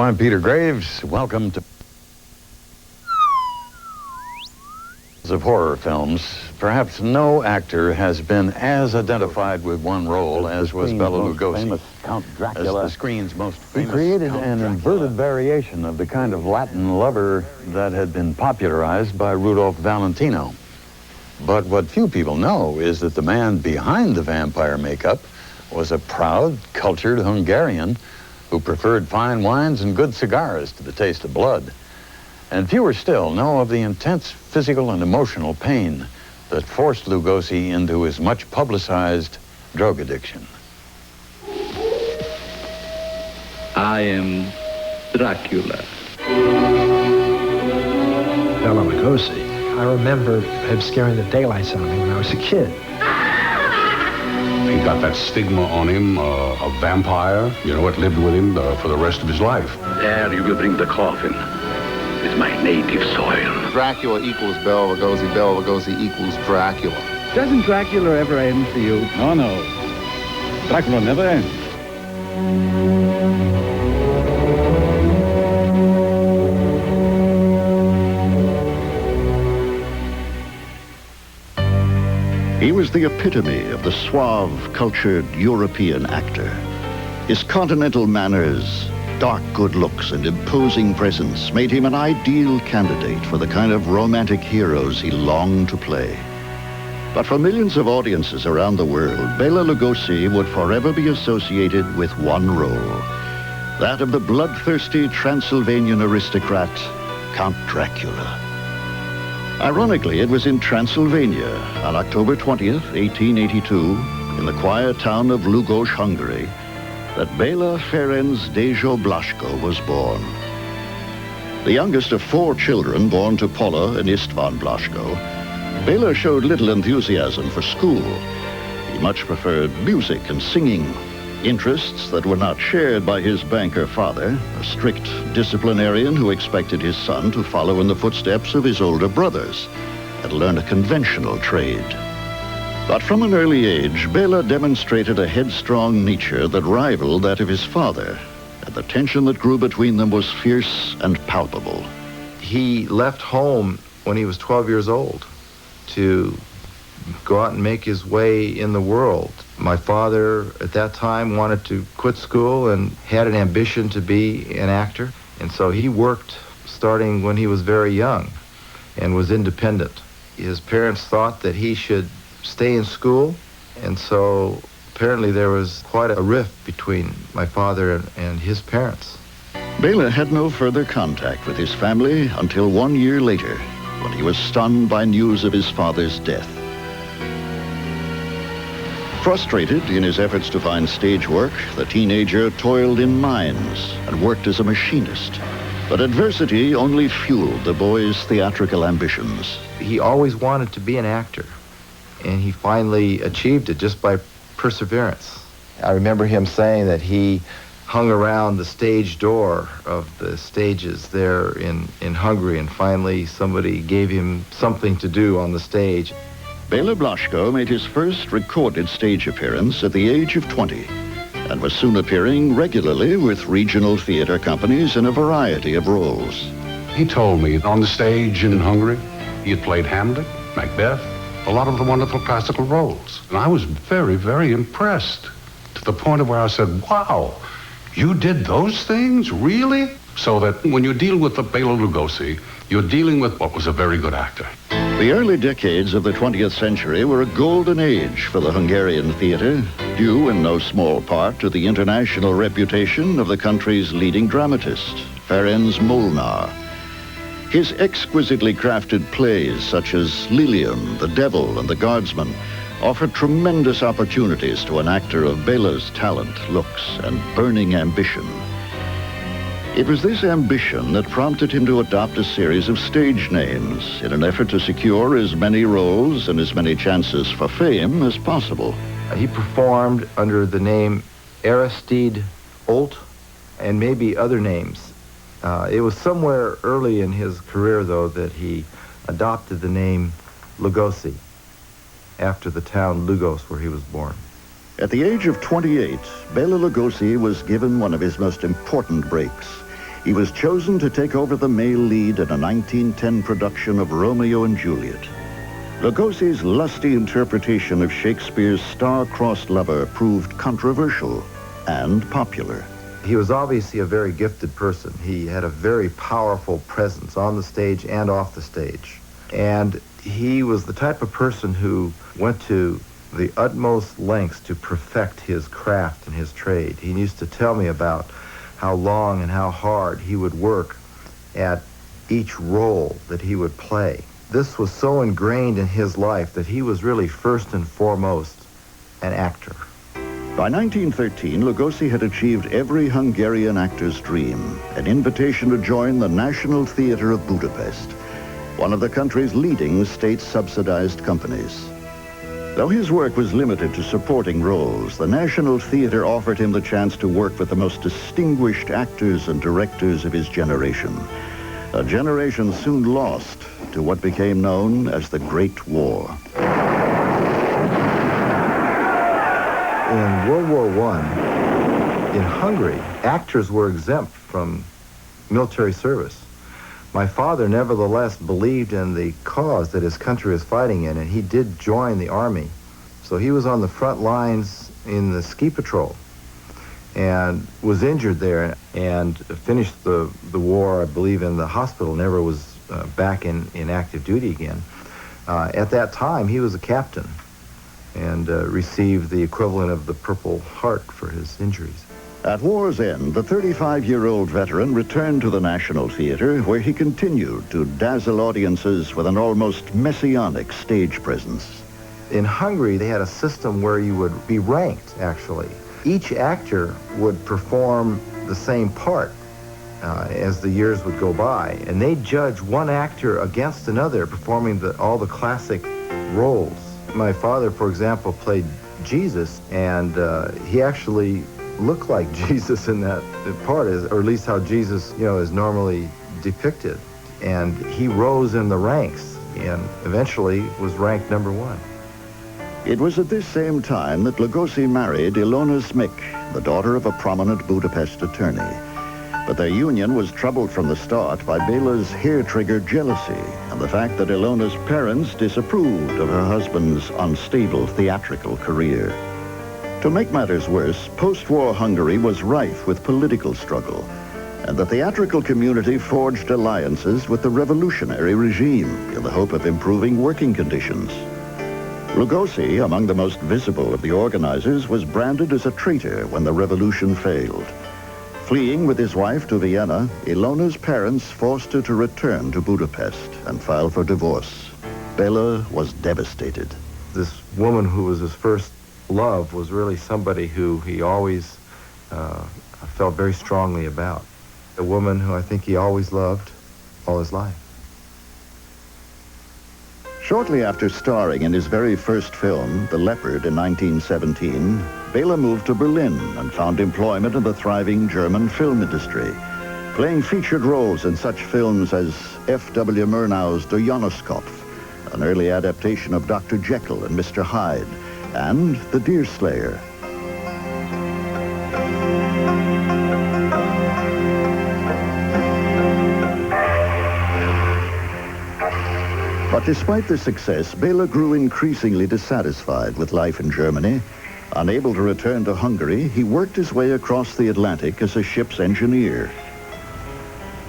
I'm Peter Graves. Welcome to of horror films. Perhaps no actor has been as identified with one role as was Bela Lugosi. Famous Count Dracula. As the screen's most famous. He created Count an Dracula. inverted variation of the kind of Latin lover that had been popularized by Rudolph Valentino. But what few people know is that the man behind the vampire makeup was a proud, cultured Hungarian who preferred fine wines and good cigars to the taste of blood. And fewer still know of the intense physical and emotional pain that forced Lugosi into his much publicized drug addiction. I am Dracula. Bela Lugosi. I remember him scaring the daylights out of me when I was a kid. He got that stigma on him, a vampire. You know, it lived with him for the rest of his life. There you will bring the coffin. It's my native soil. Dracula equals Bela Lugosi equals Dracula. Doesn't Dracula ever end for you? No, no. Dracula never ends. He was the epitome of the suave, cultured European actor. His continental manners, dark good looks, and imposing presence made him an ideal candidate for the kind of romantic heroes he longed to play. But for millions of audiences around the world, Bela Lugosi would forever be associated with one role, that of the bloodthirsty Transylvanian aristocrat, Count Dracula. Ironically, it was in Transylvania on October 20th, 1882, in the quiet town of Lugos, Hungary, that Bela Ferenc Dejo Blasco was born. The youngest of 4 children born to Paula and Istvan Blasco, Bela showed little enthusiasm for school. He much preferred music and singing, interests that were not shared by his banker father, a strict disciplinarian who expected his son to follow in the footsteps of his older brothers and learn a conventional trade. But from an early age, Bela demonstrated a headstrong nature that rivaled that of his father, and the tension that grew between them was fierce and palpable. He left home when he was 12 years old to go out and make his way in the world. My father at that time wanted to quit school and had an ambition to be an actor, and so he worked starting when he was very young and was independent. His parents thought that he should stay in school, and so apparently there was quite a rift between my father and his parents. Bela had no further contact with his family until 1 year later, when he was stunned by news of his father's death. Frustrated in his efforts to find stage work, the teenager toiled in mines and worked as a machinist. But adversity only fueled the boy's theatrical ambitions. He always wanted to be an actor, and he finally achieved it just by perseverance. I remember him saying that he hung around the stage door of the stages there in Hungary, and finally somebody gave him something to do on the stage. Bela Blasco made his first recorded stage appearance at the age of 20 and was soon appearing regularly with regional theater companies in a variety of roles. He told me on the stage in Hungary, he had played Hamlet, Macbeth, a lot of the wonderful classical roles. And I was very, very impressed, to the point of where I said, wow, you did those things, really? So that when you deal with the Bela Lugosi, you're dealing with what was a very good actor. The early decades of the 20th century were a golden age for the Hungarian theater, due in no small part to the international reputation of the country's leading dramatist, Ferenc Molnár. His exquisitely crafted plays such as Lilium, The Devil, and The Guardsman offered tremendous opportunities to an actor of Bela's talent, looks, and burning ambition. It was this ambition that prompted him to adopt a series of stage names in an effort to secure as many roles and as many chances for fame as possible. He performed under the name Aristide Olt and maybe other names. It was somewhere early in his career, though, that he adopted the name Lugosi after the town Lugos where he was born. At the age of 28, Bela Lugosi was given one of his most important breaks. he was chosen to take over the male lead in a 1910 production of Romeo and Juliet. Lugosi's lusty interpretation of Shakespeare's star-crossed lover proved controversial and popular. He was obviously a very gifted person. He had a very powerful presence on the stage and off the stage. And he was the type of person who went to the utmost lengths to perfect his craft and his trade. He used to tell me about how long and how hard he would work at each role that he would play. This was so ingrained in his life that he was really first and foremost an actor. By 1913, Lugosi had achieved every Hungarian actor's dream, an invitation to join the National Theatre of Budapest, one of the country's leading state-subsidized companies. Though his work was limited to supporting roles, the National Theatre offered him the chance to work with the most distinguished actors and directors of his generation, a generation soon lost to what became known as the Great War. In World War I, in Hungary, actors were exempt from military service. My father nevertheless believed in the cause that his country was fighting in, and he did join the army. So he was on the front lines in the ski patrol and was injured there and finished the war, I believe, in the hospital, never was back in active duty again. At that time, he was a captain and received the equivalent of the Purple Heart for his injuries. At war's end, the 35-year-old veteran returned to the National Theatre, where he continued to dazzle audiences with an almost messianic stage presence. In Hungary, they had a system where you would be ranked, actually. Each actor would perform the same part as the years would go by, and they'd judge one actor against another performing all the classic roles. My father, for example, played Jesus, and he actually looked like Jesus in that part, or at least how Jesus, is normally depicted. And he rose in the ranks and eventually was ranked #1. It was at this same time that Lugosi married Ilona Smik, the daughter of a prominent Budapest attorney. But their union was troubled from the start by Bela's hair-triggered jealousy and the fact that Ilona's parents disapproved of her husband's unstable theatrical career. To make matters worse, post-war Hungary was rife with political struggle, and the theatrical community forged alliances with the revolutionary regime in the hope of improving working conditions. Lugosi, among the most visible of the organizers, was branded as a traitor when the revolution failed. Fleeing with his wife to Vienna, Ilona's parents forced her to return to Budapest and file for divorce. Bela was devastated. This woman who was his first love was really somebody who he always felt very strongly about. A woman who I think he always loved all his life. Shortly after starring in his very first film, The Leopard, in 1917, Bela moved to Berlin and found employment in the thriving German film industry, playing featured roles in such films as F.W. Murnau's Der Johanniskopf, an early adaptation of Dr. Jekyll and Mr. Hyde, and The Deerslayer. But despite the success, Bela grew increasingly dissatisfied with life in Germany. Unable to return to Hungary, he worked his way across the Atlantic as a ship's engineer.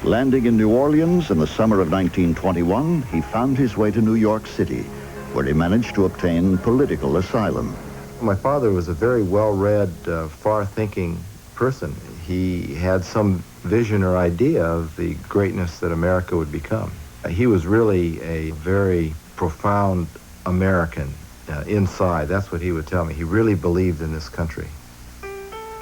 Landing in New Orleans in the summer of 1921, he found his way to New York City, where he managed to obtain political asylum. My father was a very well-read, far-thinking person. He had some vision or idea of the greatness that America would become. He was really a very profound American inside. That's what he would tell me. He really believed in this country.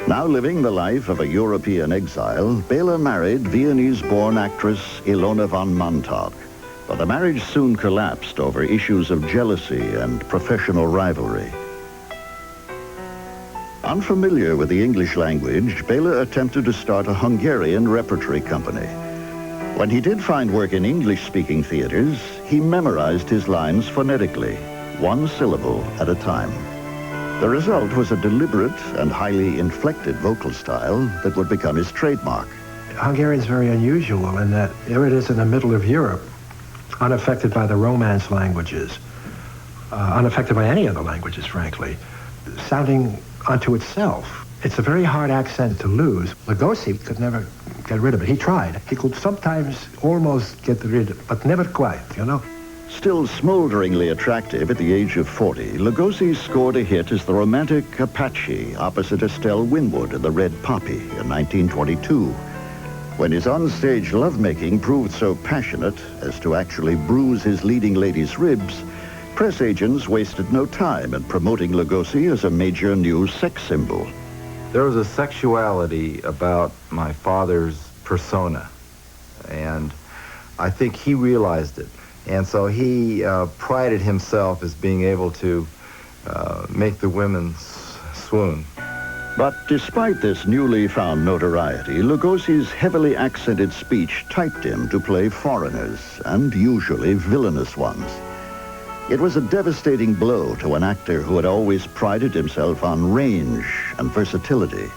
Now living the life of a European exile, Bela married Viennese-born actress Ilona von Montag. But the marriage soon collapsed over issues of jealousy and professional rivalry. Unfamiliar with the English language, Bela attempted to start a Hungarian repertory company. When he did find work in English-speaking theaters, he memorized his lines phonetically, one syllable at a time. The result was a deliberate and highly inflected vocal style that would become his trademark. Hungarian's very unusual in that here it is in the middle of Europe, unaffected by the Romance languages, unaffected by any of the languages, frankly, sounding unto itself. It's a very hard accent to lose. Lugosi could never get rid of it. He tried. He could sometimes almost get rid of it, but never quite, you know? Still smolderingly attractive at the age of 40, Lugosi scored a hit as the romantic Apache opposite Estelle Winwood in The Red Poppy in 1922. When his onstage lovemaking proved so passionate as to actually bruise his leading lady's ribs, press agents wasted no time in promoting Lugosi as a major new sex symbol. There was a sexuality about my father's persona, and I think he realized it. And so he prided himself as being able to make the women swoon. But despite this newly found notoriety, Lugosi's heavily accented speech typed him to play foreigners, and usually villainous ones. It was a devastating blow to an actor who had always prided himself on range and versatility.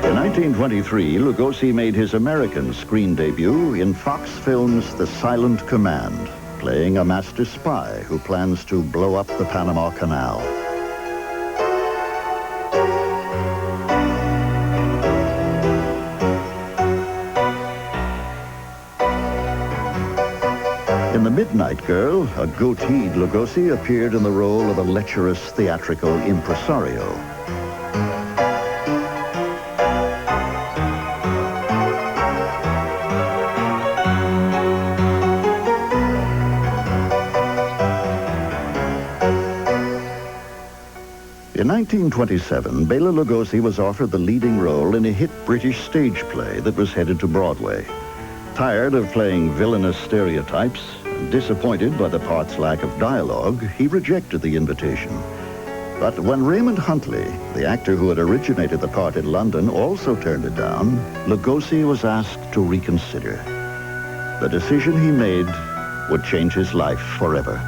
In 1923, Lugosi made his American screen debut in Fox Films' The Silent Command, playing a master spy who plans to blow up the Panama Canal. In The Midnight Girl, a goateed Lugosi appeared in the role of a lecherous theatrical impresario. In 1927, Bela Lugosi was offered the leading role in a hit British stage play that was headed to Broadway. Tired of playing villainous stereotypes and disappointed by the part's lack of dialogue, he rejected the invitation. But when Raymond Huntley, the actor who had originated the part in London, also turned it down, Lugosi was asked to reconsider. The decision he made would change his life forever.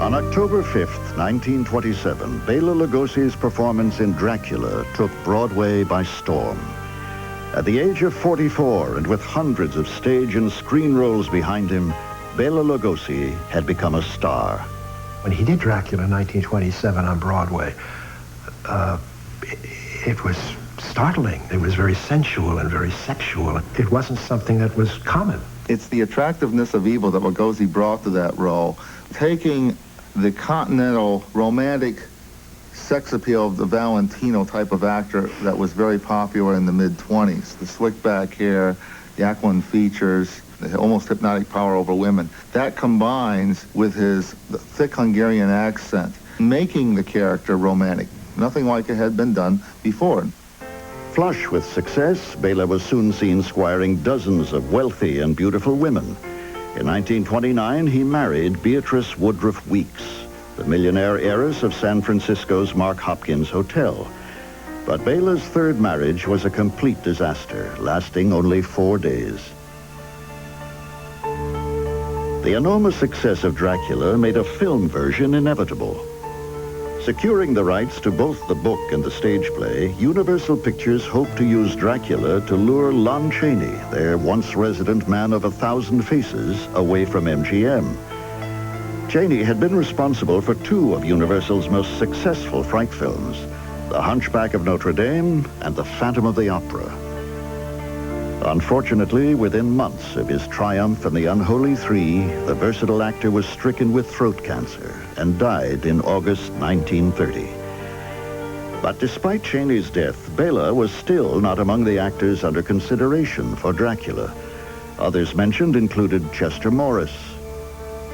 On October 5th, 1927, Bela Lugosi's performance in Dracula took Broadway by storm. At the age of 44 and with hundreds of stage and screen roles behind him, Bela Lugosi had become a star. When he did Dracula in 1927 on Broadway, it was startling. It was very sensual and very sexual. It wasn't something that was common. It's the attractiveness of evil that Lugosi brought to that role, taking the continental romantic sex appeal of the Valentino type of actor that was very popular in the mid-20s. The slick back hair, the aquiline features, the almost hypnotic power over women. That combines with his thick Hungarian accent, making the character romantic. Nothing like it had been done before. Flush with success, Bela was soon seen squiring dozens of wealthy and beautiful women. In 1929, he married Beatrice Woodruff Weeks, the millionaire heiress of San Francisco's Mark Hopkins Hotel. But Bela's third marriage was a complete disaster, lasting only 4 days. The enormous success of Dracula made a film version inevitable. Securing the rights to both the book and the stage play, Universal Pictures hoped to use Dracula to lure Lon Chaney, their once resident man of 1,000 faces, away from MGM. Chaney had been responsible for 2 of Universal's most successful fright films, The Hunchback of Notre Dame and The Phantom of the Opera. Unfortunately, within months of his triumph in The Unholy Three, the versatile actor was stricken with throat cancer and died in August 1930. But despite Chaney's death, Bela was still not among the actors under consideration for Dracula. Others mentioned included Chester Morris,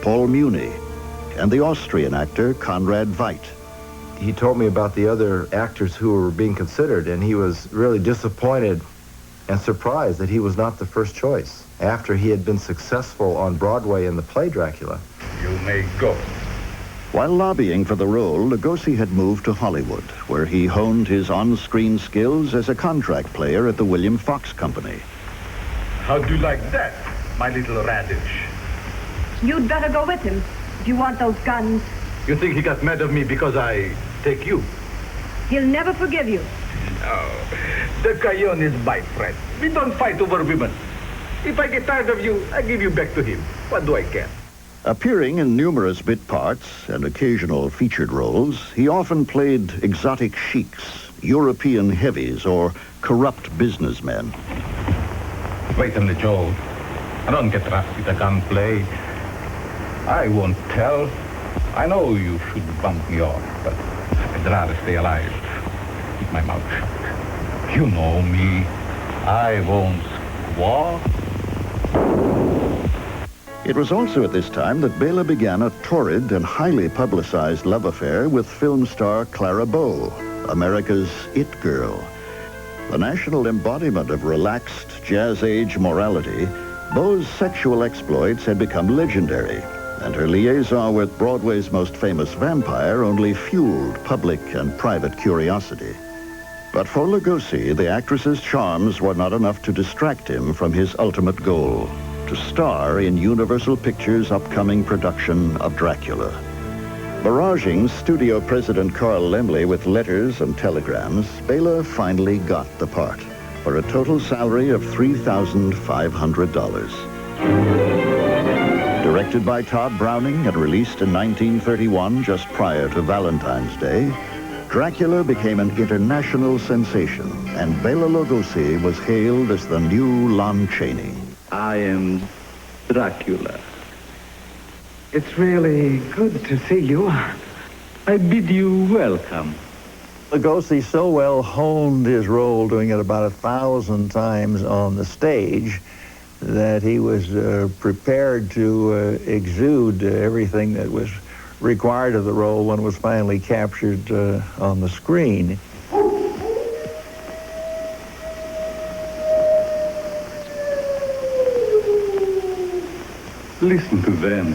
Paul Muni, and the Austrian actor Conrad Veidt. He told me about the other actors who were being considered, and he was really disappointed and surprised that he was not the first choice. After he had been successful on Broadway in the play Dracula. You may go. While lobbying for the role, Lugosi had moved to Hollywood, where he honed his on-screen skills as a contract player at the William Fox Company. How do you like that, my little radish? You'd better go with him if you want those guns. You think he got mad of me because I take you. He'll never forgive you. No, the Cayon is my friend. We don't fight over women. If I get tired of you, I give you back to him. What do I care? Appearing in numerous bit parts and occasional featured roles, he often played exotic sheiks, European heavies, or corrupt businessmen. Wait a minute, Joe. I don't get rough with a gunplay. I won't tell. I know you should bump me off, but I'd rather stay alive. Keep my mouth shut. You know me. I won't squawk. It was also at this time that Bela began a torrid and highly publicized love affair with film star Clara Bow, America's it girl. The national embodiment of relaxed jazz-age morality, Bow's sexual exploits had become legendary, and her liaison with Broadway's most famous vampire only fueled public and private curiosity. But for Lugosi, the actress's charms were not enough to distract him from his ultimate goal, to star in Universal Pictures' upcoming production of Dracula. Barraging studio president Carl Laemmle with letters and telegrams, Bela finally got the part for a total salary of $3,500. Directed by Todd Browning and released in 1931, just prior to Valentine's Day, Dracula became an international sensation, and Bela Lugosi was hailed as the new Lon Chaney. I am Dracula. It's really good to see you. I bid you welcome. Lugosi so well honed his role, doing it about 1,000 times on the stage, that he was prepared to exude everything that was required of the role when it was finally captured on the screen. Listen to them.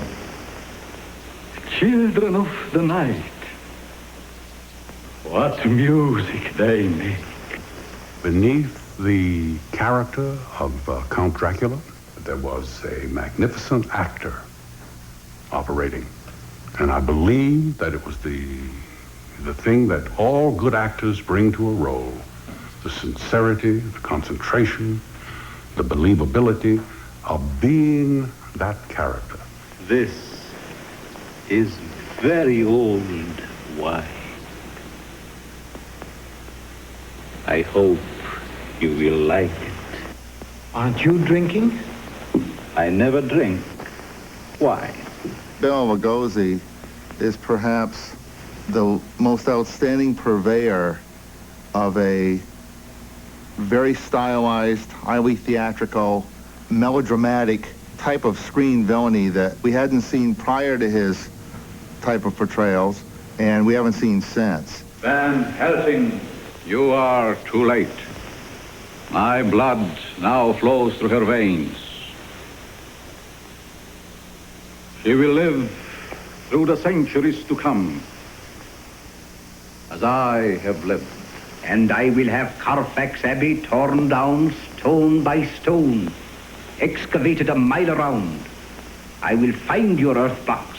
Children of the night. What music they make. Beneath the character of Count Dracula, there was a magnificent actor operating. And I believe that it was the thing that all good actors bring to a role. The sincerity, the concentration, the believability of being that character. This is very old wine. I hope you will like it. Aren't you drinking? I never drink. Why? Bela Lugosi is perhaps the most outstanding purveyor of a very stylized, highly theatrical, melodramatic type of screen villainy that we hadn't seen prior to his type of portrayals, and we haven't seen since. Van Helsing, you are too late. My blood now flows through her veins. She will live through the centuries to come, as I have lived. And I will have Carfax Abbey torn down stone by stone, excavated a mile around. I will find your earth box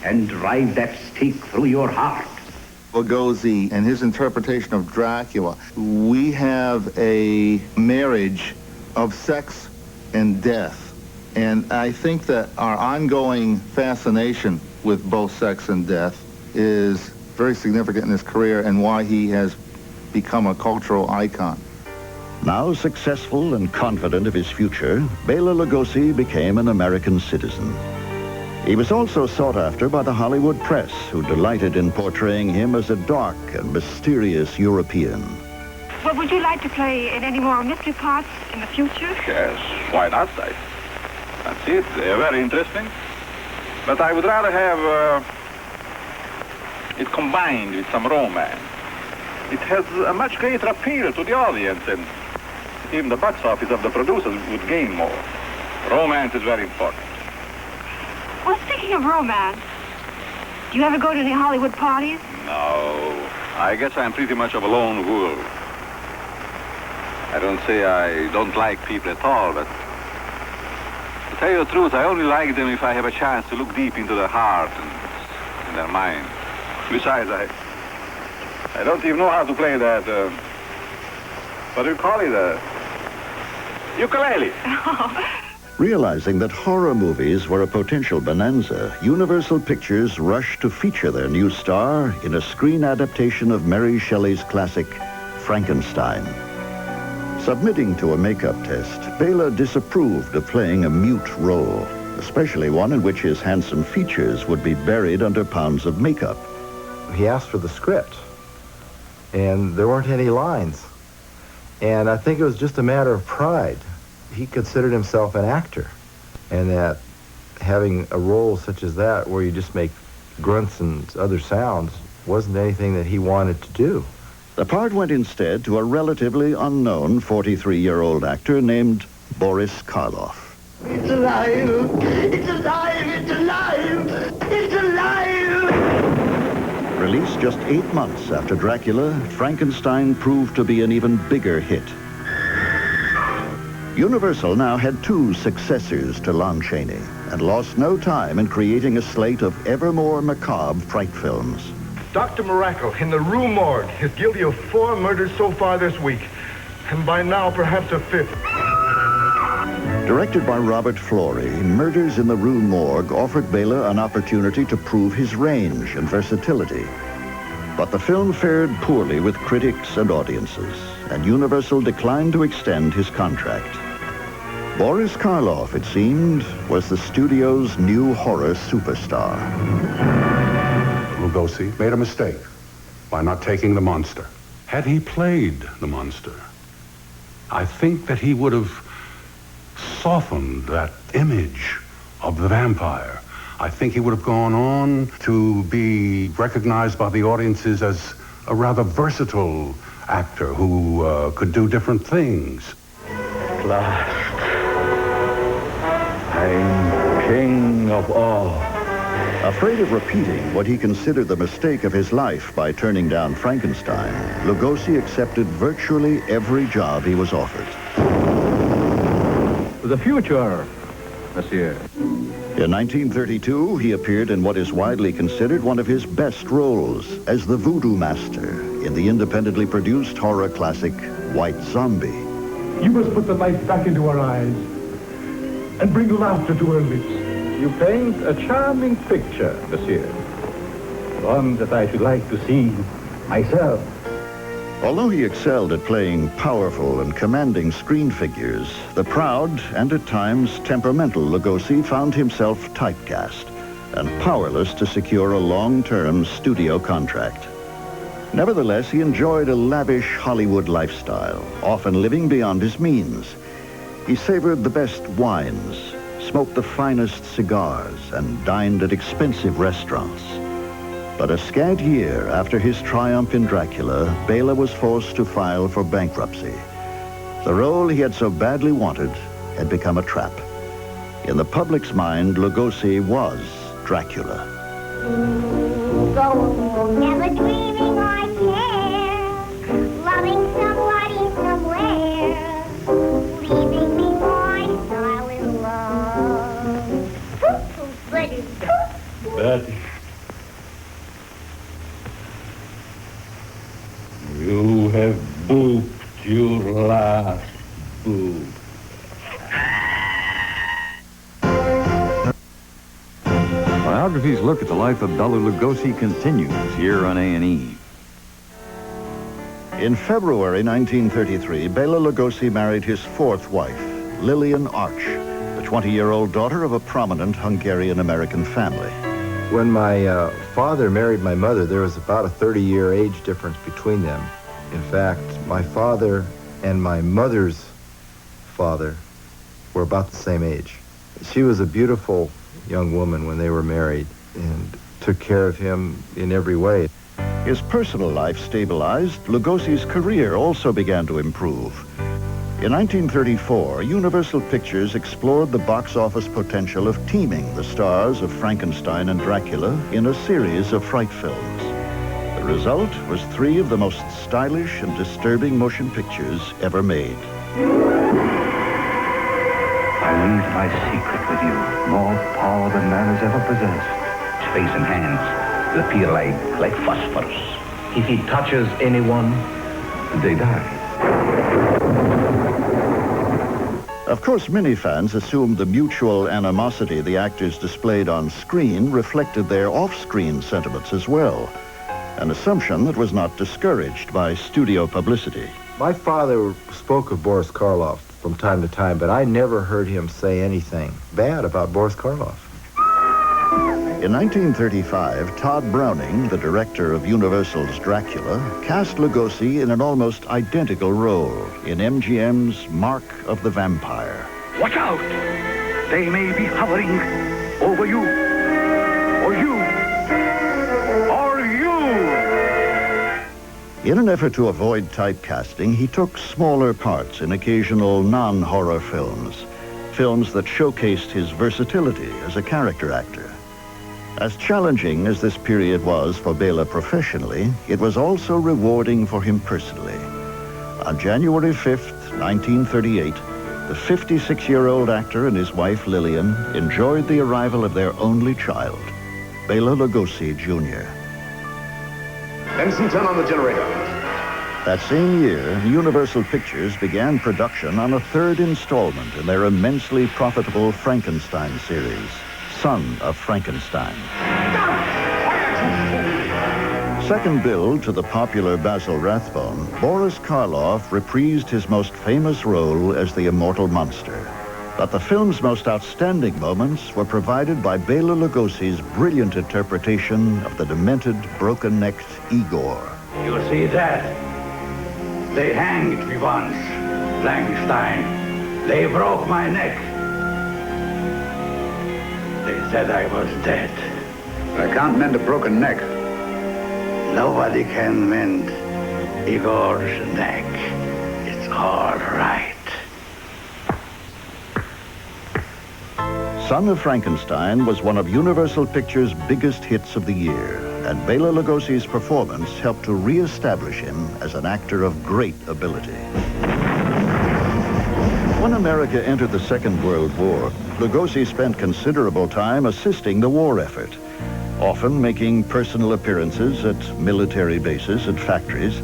and drive that stake through your heart. Lugosi and his interpretation of Dracula, we have a marriage of sex and death. And I think that our ongoing fascination with both sex and death is very significant in his career and why he has become a cultural icon. Now successful and confident of his future, Bela Lugosi became an American citizen. He was also sought after by the Hollywood press, who delighted in portraying him as a dark and mysterious European. Well, would you like to play in any more mystery parts in the future? Yes, why not? That's it. They're very interesting. But I would rather have it combined with some romance. It has a much greater appeal to the audience, and even the box office of the producers would gain more. Romance is very important. Well, speaking of romance, do you ever go to any Hollywood parties? No. I guess I'm pretty much of a lone wolf. I don't say I don't like people at all, but to tell you the truth, I only like them if I have a chance to look deep into their heart and in their mind. Besides, I don't even know how to play that, what do you call it, ukulele. Realizing that horror movies were a potential bonanza, Universal Pictures rushed to feature their new star in a screen adaptation of Mary Shelley's classic, Frankenstein. Submitting to a makeup test, Bela disapproved of playing a mute role, especially one in which his handsome features would be buried under pounds of makeup. He asked for the script, and there weren't any lines. And I think it was just a matter of pride. He considered himself an actor, and that having a role such as that where you just make grunts and other sounds wasn't anything that he wanted to do. The part went instead to a relatively unknown 43-year-old actor named Boris Karloff. It's alive! It's alive! It's alive! It's alive! Released just 8 months after Dracula, Frankenstein proved to be an even bigger hit. Universal now had 2 successors to Lon Chaney and lost no time in creating a slate of ever more macabre fright films. Dr. Miracle in the Rue Morgue is guilty of 4 murders so far this week, and by now perhaps a 5th. Directed by Robert Florey, Murders in the Rue Morgue offered Bela an opportunity to prove his range and versatility. But the film fared poorly with critics and audiences, and Universal declined to extend his contract. Boris Karloff, it seemed, was the studio's new horror superstar. Lugosi made a mistake by not taking the monster. Had he played the monster, I think that he would have softened that image of the vampire. I think he would have gone on to be recognized by the audiences as a rather versatile actor who could do different things. At last, I'm king of all. Afraid of repeating what he considered the mistake of his life by turning down Frankenstein, Lugosi accepted virtually every job he was offered. The future, monsieur. In 1932, he appeared in what is widely considered one of his best roles as the Voodoo Master in the independently produced horror classic White Zombie. You must put the light back into her eyes and bring laughter to her lips. You paint a charming picture, monsieur. One that I should like to see myself. Although he excelled at playing powerful and commanding screen figures, the proud and at times temperamental Lugosi found himself typecast and powerless to secure a long-term studio contract. Nevertheless, he enjoyed a lavish Hollywood lifestyle, often living beyond his means. He savored the best wines, smoked the finest cigars, and dined at expensive restaurants. But a scant year after his triumph in Dracula, Bela was forced to file for bankruptcy. The role he had so badly wanted had become a trap. In the public's mind, Lugosi was Dracula. Never dreaming I care, loving somebody somewhere, leaving me my silent love. Betty. You have booped your last boob. Biography's look at the life of Bela Lugosi continues here on A&E. In February 1933, Bela Lugosi married his 4th wife, Lillian Arch, the 20-year-old daughter of a prominent Hungarian-American family. When my father married my mother, there was about a 30-year age difference between them. In fact, my father and my mother's father were about the same age. She was a beautiful young woman when they were married and took care of him in every way. His personal life stabilized, Lugosi's career also began to improve. In 1934, Universal Pictures explored the box office potential of teaming the stars of Frankenstein and Dracula in a series of fright films. The result was 3 of the most stylish and disturbing motion pictures ever made. I leave my secret with you. More power than man has ever possessed. Its face and hands will appear like phosphorus. If he touches anyone, they die. Of course, many fans assumed the mutual animosity the actors displayed on screen reflected their off-screen sentiments as well, an assumption that was not discouraged by studio publicity. My father spoke of Boris Karloff from time to time, but I never heard him say anything bad about Boris Karloff. In 1935, Todd Browning, the director of Universal's Dracula, cast Lugosi in an almost identical role in MGM's Mark of the Vampire. Watch out! They may be hovering over you. Or you. Or you! In an effort to avoid typecasting, he took smaller parts in occasional non-horror films, films that showcased his versatility as a character actor. As challenging as this period was for Bela professionally, it was also rewarding for him personally. On January 5th, 1938, the 56-year-old actor and his wife Lillian enjoyed the arrival of their only child, Bela Lugosi Jr. Ensign, turn on the generator. That same year, Universal Pictures began production on a third installment in their immensely profitable Frankenstein series, Son of Frankenstein. Second billed to the popular Basil Rathbone, Boris Karloff reprised his most famous role as the immortal monster. But the film's most outstanding moments were provided by Bela Lugosi's brilliant interpretation of the demented, broken-necked Igor. You see that? They hanged me once, Frankenstein. They broke my neck. They said I was dead. I can't mend a broken neck. Nobody can mend Igor's neck. It's all right. Son of Frankenstein was one of Universal Pictures' biggest hits of the year, and Bela Lugosi's performance helped to re-establish him as an actor of great ability. When America entered the Second World War, Lugosi spent considerable time assisting the war effort, often making personal appearances at military bases and factories,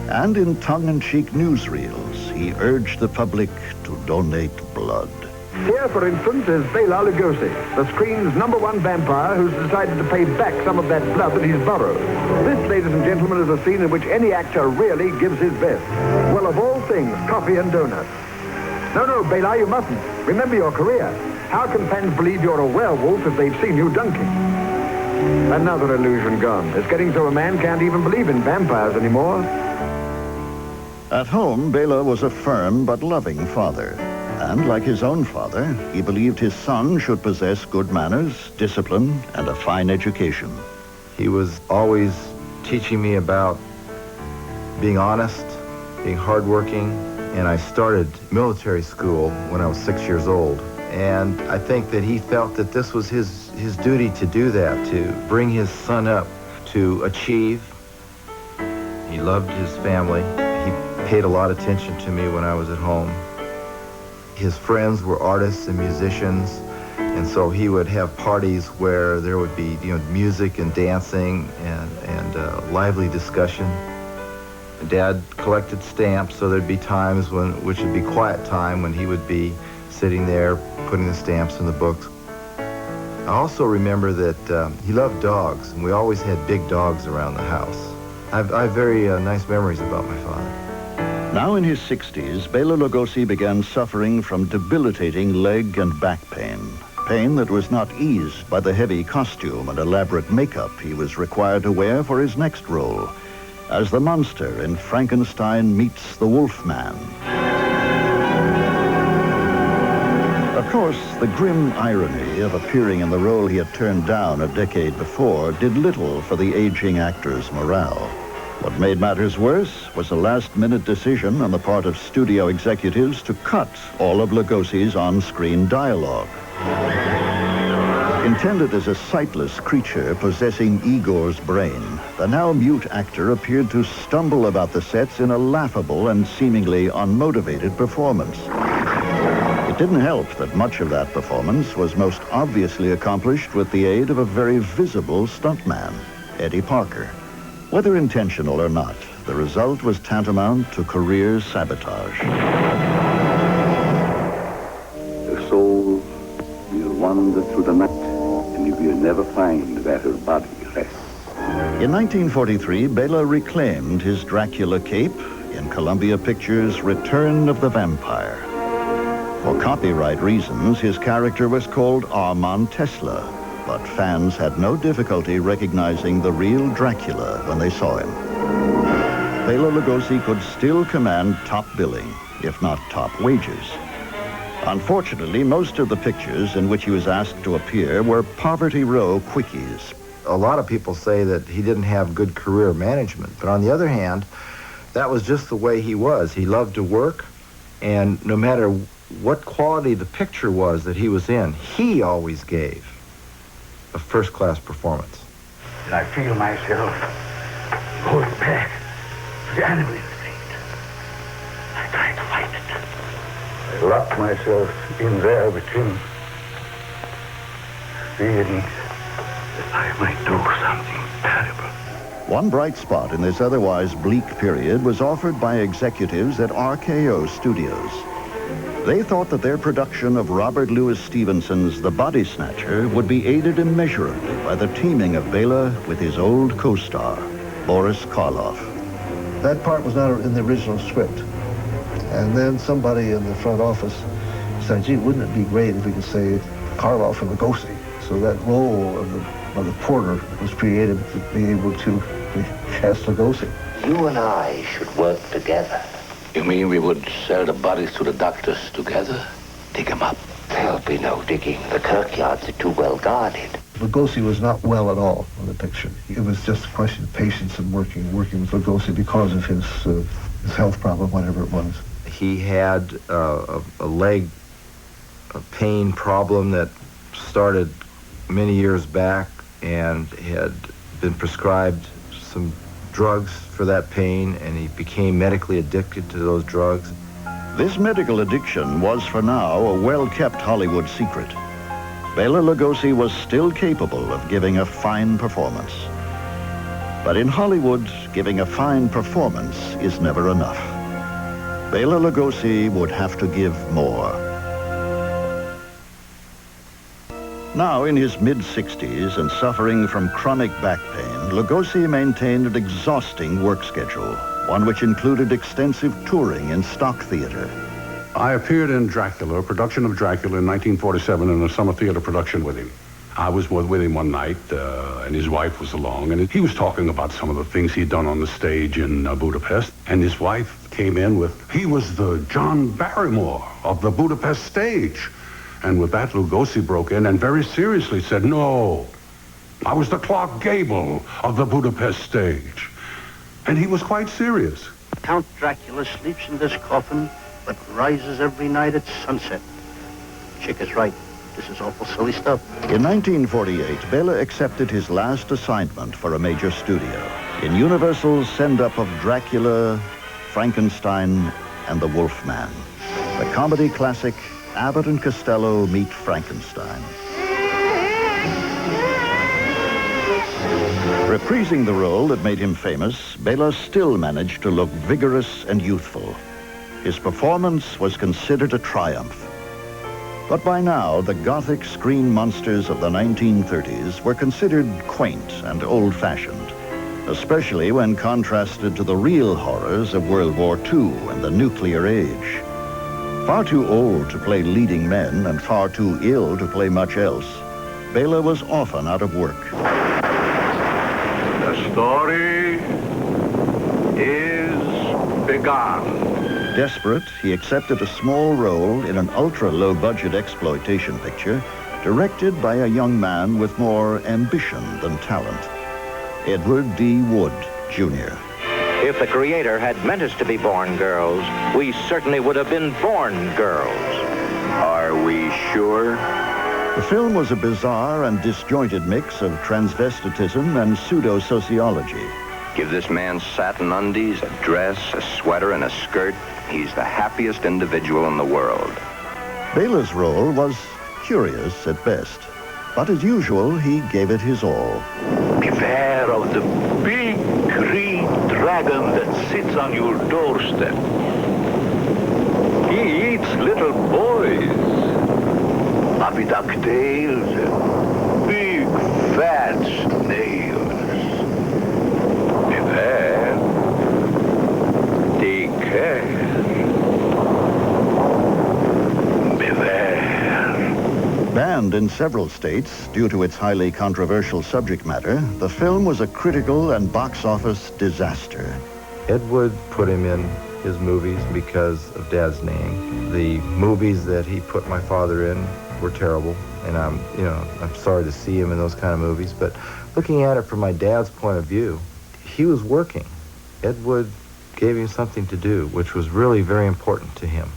and in tongue-in-cheek newsreels, he urged the public to donate blood. Here, for instance, is Bela Lugosi, the screen's #1 vampire who's decided to pay back some of that blood that he's borrowed. This, ladies and gentlemen, is a scene in which any actor really gives his best. Well, of all things, coffee and donuts. No, Bela, you mustn't. Remember your career. How can fans believe you're a werewolf if they've seen you dunking? Another illusion gone. It's getting so a man can't even believe in vampires anymore. At home, Bela was a firm but loving father. And like his own father, he believed his son should possess good manners, discipline, and a fine education. He was always teaching me about being honest, being hardworking, and I started military school when I was 6 years old. And I think that he felt that this was his duty to do that, to bring his son up to achieve. He loved his family. He paid a lot of attention to me when I was at home. His friends were artists and musicians, and so he would have parties where there would be, music and dancing and lively discussion. Dad collected stamps, so there'd be times which would be quiet time when he would be sitting there putting the stamps in the books. I also remember that he loved dogs, and we always had big dogs around the house. I have very nice memories about my father. Now in his 60s, Bela Lugosi began suffering from debilitating leg and back pain that was not eased by the heavy costume and elaborate makeup he was required to wear for his next role, as the monster in Frankenstein Meets the Wolfman. Of course, the grim irony of appearing in the role he had turned down a decade before did little for the aging actor's morale. What made matters worse was a last-minute decision on the part of studio executives to cut all of Lugosi's on-screen dialogue. Intended as a sightless creature possessing Igor's brain, the now-mute actor appeared to stumble about the sets in a laughable and seemingly unmotivated performance. It didn't help that much of that performance was most obviously accomplished with the aid of a very visible stuntman, Eddie Parker. Whether intentional or not, the result was tantamount to career sabotage. The soul will wander through the night, and it will never find where her body rests. In 1943, Bela reclaimed his Dracula cape in Columbia Pictures' Return of the Vampire. For copyright reasons, his character was called Armand Tesla, but fans had no difficulty recognizing the real Dracula when they saw him. Bela Lugosi could still command top billing, if not top wages. Unfortunately, most of the pictures in which he was asked to appear were Poverty Row quickies. A lot of people say that he didn't have good career management, but on the other hand, that was just the way he was. He loved to work, and no matter what quality the picture was that he was in, he always gave a first-class performance. And I feel myself going back to the animal instinct. I try to fight it. I lock myself in there with him, fearing that I might do something terrible. One bright spot in this otherwise bleak period was offered by executives at RKO Studios. They thought that their production of Robert Louis Stevenson's The Body Snatcher would be aided immeasurably by the teaming of Bela with his old co-star, Boris Karloff. That part was not in the original script. And then somebody in the front office said, gee, wouldn't it be great if we could say Karloff and Lugosi? So that role of the porter was created to be able to cast Lugosi. You and I should work together. You mean we would sell the bodies to the doctors together? Dig them up. There'll be no digging. The kirkyards are too well guarded. Lugosi was not well at all in the picture. It was just a question of patience and working with Lugosi because of his health problem, whatever it was. He had a leg pain problem that started many years back and had been prescribed some drugs for that pain, and he became medically addicted to those drugs. This medical addiction was, for now, a well-kept Hollywood secret. Bela Lugosi was still capable of giving a fine performance. But in Hollywood, giving a fine performance is never enough. Bela Lugosi would have to give more. Now in his mid-60s and suffering from chronic back pain, Lugosi maintained an exhausting work schedule, one which included extensive touring in stock theater. I appeared in Dracula, a production of Dracula in 1947 in a summer theater production with him. I was with him one night, and his wife was along, and he was talking about some of the things he'd done on the stage in Budapest, and his wife came in with, he was the John Barrymore of the Budapest stage. And with that, Lugosi broke in and very seriously said, no, I was the Clark Gable of the Budapest stage. And he was quite serious. Count Dracula sleeps in this coffin, but rises every night at sunset. Chick is right. This is awful silly stuff. In 1948, Bela accepted his last assignment for a major studio in Universal's send-up of Dracula, Frankenstein, and the Wolfman. The comedy classic Abbott and Costello Meet Frankenstein. Reprising the role that made him famous, Bela still managed to look vigorous and youthful. His performance was considered a triumph. But by now, the Gothic screen monsters of the 1930s were considered quaint and old-fashioned, especially when contrasted to the real horrors of World War II and the nuclear age. Far too old to play leading men and far too ill to play much else, Bela was often out of work. The story is begun. Desperate, he accepted a small role in an ultra-low-budget exploitation picture directed by a young man with more ambition than talent, Edward D. Wood, Jr. If the Creator had meant us to be born girls, we certainly would have been born girls. Are we sure? The film was a bizarre and disjointed mix of transvestitism and pseudo-sociology. Give this man satin undies, a dress, a sweater, and a skirt. He's the happiest individual in the world. Bela's role was curious at best, but as usual, he gave it his all. Beware of the big dragon that sits on your doorstep. He eats little boys. Puppy ducktails and big fat snails. Beware. Take care. Banned in several states due to its highly controversial subject matter, the film was a critical and box office disaster. Ed Wood put him in his movies because of Dad's name. The movies that he put my father in were terrible, and I'm sorry to see him in those kind of movies, but looking at it from my dad's point of view, he was working. Ed Wood gave him something to do, which was really very important to him.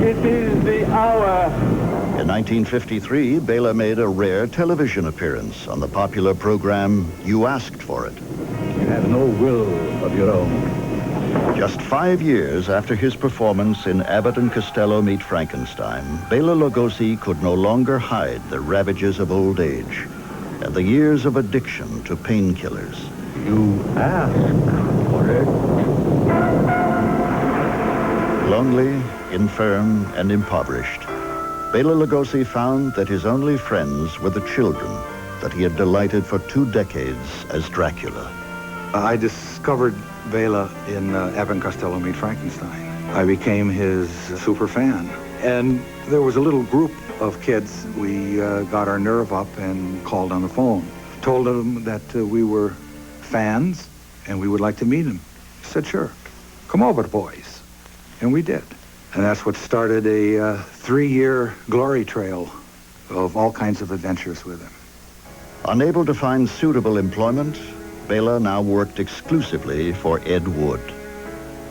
It is the hour. In 1953, Bela made a rare television appearance on the popular program You Asked For It. You have no will of your own. Just 5 years after his performance in Abbott and Costello Meet Frankenstein, Bela Lugosi could no longer hide the ravages of old age and the years of addiction to painkillers. You ask for it. Lonely, infirm, and impoverished, Bela Lugosi found that his only friends were the children that he had delighted for 2 decades as Dracula. I discovered Bela in Abbott and Costello Meet Frankenstein. I became his super fan. And there was a little group of kids. We got our nerve up and called on the phone. Told them that we were fans and we would like to meet him. He said, sure, come over, boys. And we did. And that's what started a 3-year glory trail of all kinds of adventures with him. Unable to find suitable employment, Bela now worked exclusively for Ed Wood.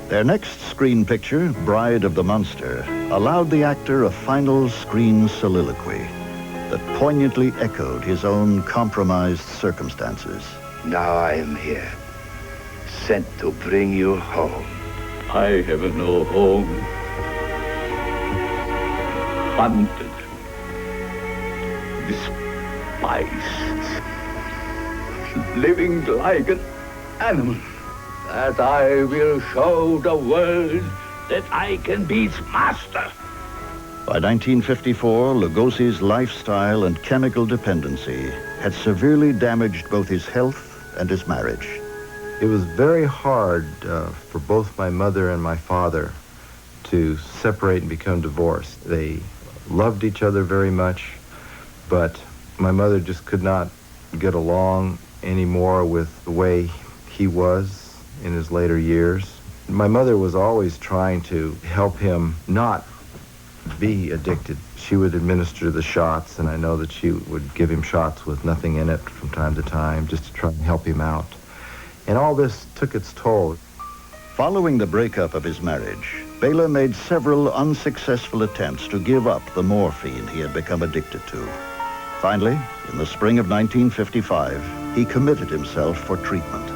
Their next screen picture, Bride of the Monster, allowed the actor a final screen soliloquy that poignantly echoed his own compromised circumstances. Now I am here, sent to bring you home. I have no home. Hunted. Despised. Living like an animal. That I will show the world that I can be its master. By 1954, Lugosi's lifestyle and chemical dependency had severely damaged both his health and his marriage. It was very hard for both my mother and my father to separate and become divorced. They loved each other very much, but my mother just could not get along anymore with the way he was in his later years. My mother was always trying to help him not be addicted. She would administer the shots, and I know that she would give him shots with nothing in it from time to time, just to try and help him out. And all this took its toll. Following the breakup of his marriage, Bela made several unsuccessful attempts to give up the morphine he had become addicted to. Finally, in the spring of 1955, he committed himself for treatment.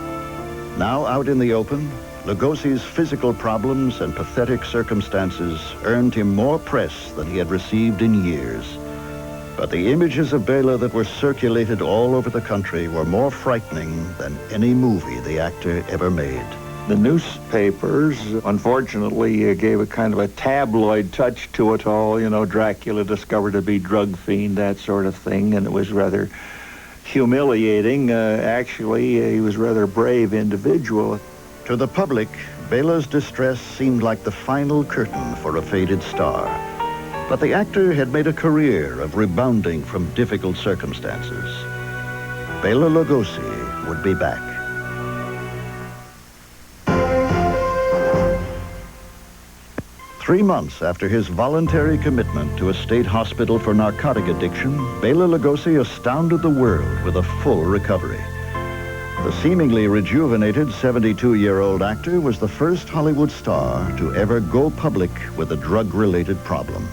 Now out in the open, Lugosi's physical problems and pathetic circumstances earned him more press than he had received in years. But the images of Bela that were circulated all over the country were more frightening than any movie the actor ever made. The newspapers, unfortunately, gave a kind of a tabloid touch to it all. You know, Dracula discovered to be drug fiend, that sort of thing, and it was rather humiliating. Actually, he was a rather brave individual. To the public, Bela's distress seemed like the final curtain for a faded star. But the actor had made a career of rebounding from difficult circumstances. Bela Lugosi would be back. Three months after his voluntary commitment to a state hospital for narcotic addiction, Bela Lugosi astounded the world with a full recovery. The seemingly rejuvenated 72-year-old actor was the first Hollywood star to ever go public with a drug-related problem.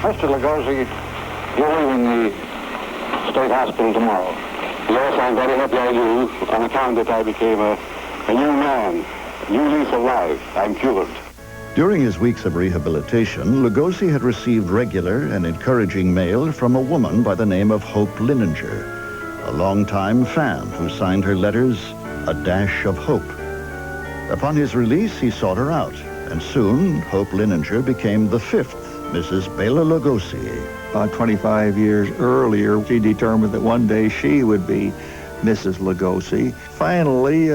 Mr. Lugosi, you're leaving the state hospital tomorrow. Yes, I'm very happy I do, on account that I became a new man, new lease of life. I'm cured. During his weeks of rehabilitation, Lugosi had received regular and encouraging mail from a woman by the name of Hope Lininger, a longtime fan who signed her letters, A Dash of Hope. Upon his release, he sought her out, and soon Hope Lininger became the 5th Mrs. Bela Lugosi. About 25 years earlier, she determined that one day she would be Mrs. Lugosi. Finally,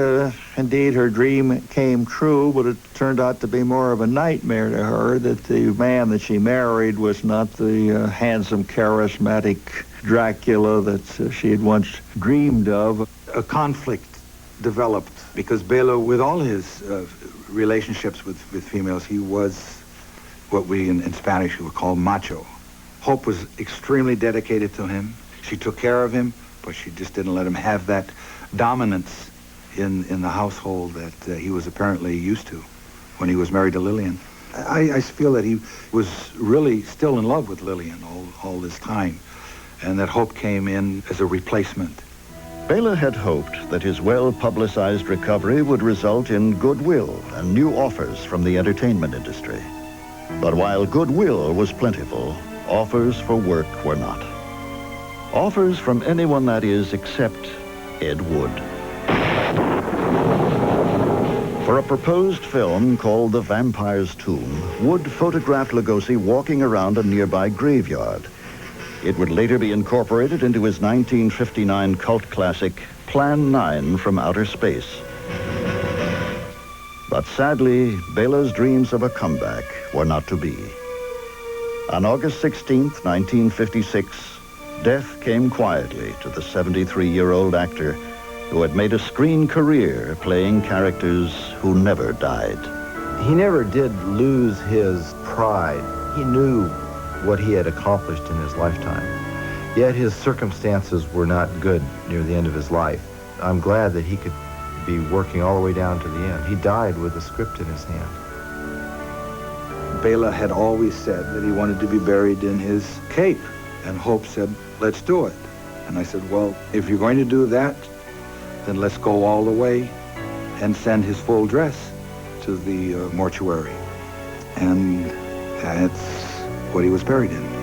indeed, her dream came true, but it turned out to be more of a nightmare to her, that the man that she married was not the handsome, charismatic Dracula that she had once dreamed of. A conflict developed because Bela, with all his relationships with females, he was what we in Spanish would call macho. Hope was extremely dedicated to him. She took care of him, but she just didn't let him have that dominance in the household that he was apparently used to when he was married to Lillian. I feel that he was really still in love with Lillian all this time, and that Hope came in as a replacement. Bela had hoped that his well-publicized recovery would result in goodwill and new offers from the entertainment industry. But while goodwill was plentiful, offers for work were not. Offers from anyone, that is, except Ed Wood. For a proposed film called The Vampire's Tomb, Wood photographed Lugosi walking around a nearby graveyard. It would later be incorporated into his 1959 cult classic, Plan 9 from Outer Space. But sadly, Bela's dreams of a comeback were not to be. On August 16th, 1956, death came quietly to the 73-year-old actor who had made a screen career playing characters who never died. He never did lose his pride. He knew what he had accomplished in his lifetime. Yet his circumstances were not good near the end of his life. I'm glad that he could be working all the way down to the end. He died with a script in his hand. Bela had always said that he wanted to be buried in his cape, and Hope said, let's do it. And I said, well, if you're going to do that, then let's go all the way and send his full dress to the mortuary. And that's what he was buried in.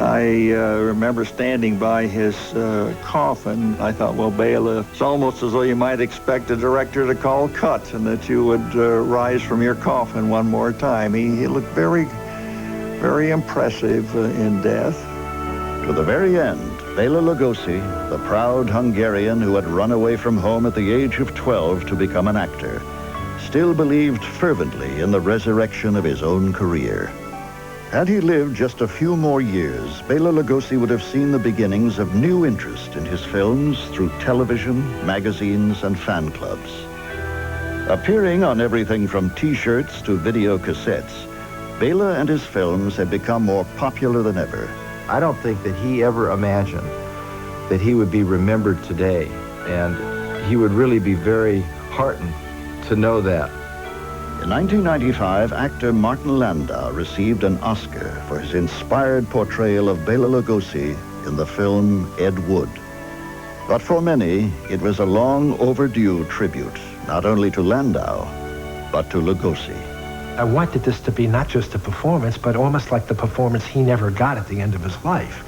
I remember standing by his coffin. I thought, well, Bela, it's almost as though you might expect a director to call cut and that you would rise from your coffin one more time. He looked very, very impressive in death. To the very end, Bela Lugosi, the proud Hungarian who had run away from home at the age of 12 to become an actor, still believed fervently in the resurrection of his own career. Had he lived just a few more years, Bela Lugosi would have seen the beginnings of new interest in his films through television, magazines, and fan clubs. Appearing on everything from T-shirts to video cassettes, Bela and his films had become more popular than ever. I don't think that he ever imagined that he would be remembered today, and he would really be very heartened to know that. In 1995, actor Martin Landau received an Oscar for his inspired portrayal of Bela Lugosi in the film Ed Wood. But for many, it was a long overdue tribute, not only to Landau, but to Lugosi. I wanted this to be not just a performance, but almost like the performance he never got at the end of his life.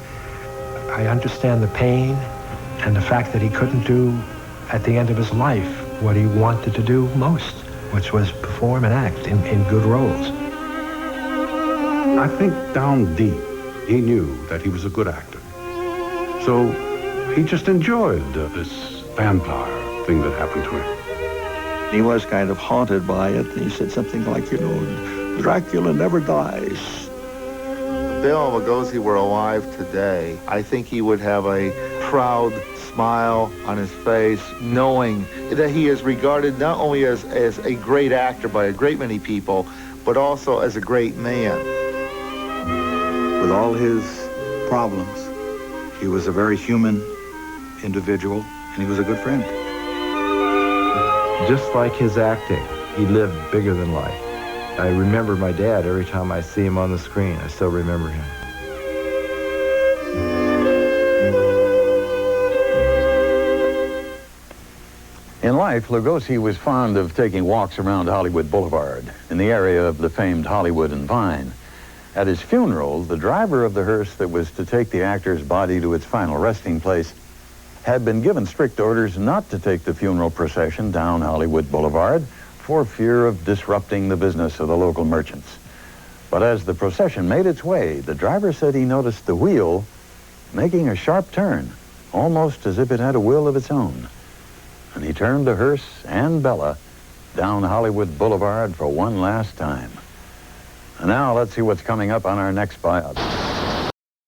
I understand the pain and the fact that he couldn't do at the end of his life what he wanted to do most, which was perform and act in good roles. I think down deep, he knew that he was a good actor. So he just enjoyed this vampire thing that happened to him. He was kind of haunted by it. He said something like, you know, Dracula never dies. If Bela Lugosi were alive today, I think he would have a proud smile on his face, knowing that he is regarded not only as a great actor by a great many people, but also as a great man. With all his problems, he was a very human individual, and he was a good friend. Just like his acting, he lived bigger than life. I remember my dad every time I see him on the screen. I still remember him. In life, Lugosi was fond of taking walks around Hollywood Boulevard, in the area of the famed Hollywood and Vine. At his funeral, the driver of the hearse that was to take the actor's body to its final resting place had been given strict orders not to take the funeral procession down Hollywood Boulevard for fear of disrupting the business of the local merchants. But as the procession made its way, the driver said he noticed the wheel making a sharp turn, almost as if it had a will of its own. And he turned the hearse and Bela down Hollywood Boulevard for one last time. And now let's see what's coming up on our next biography.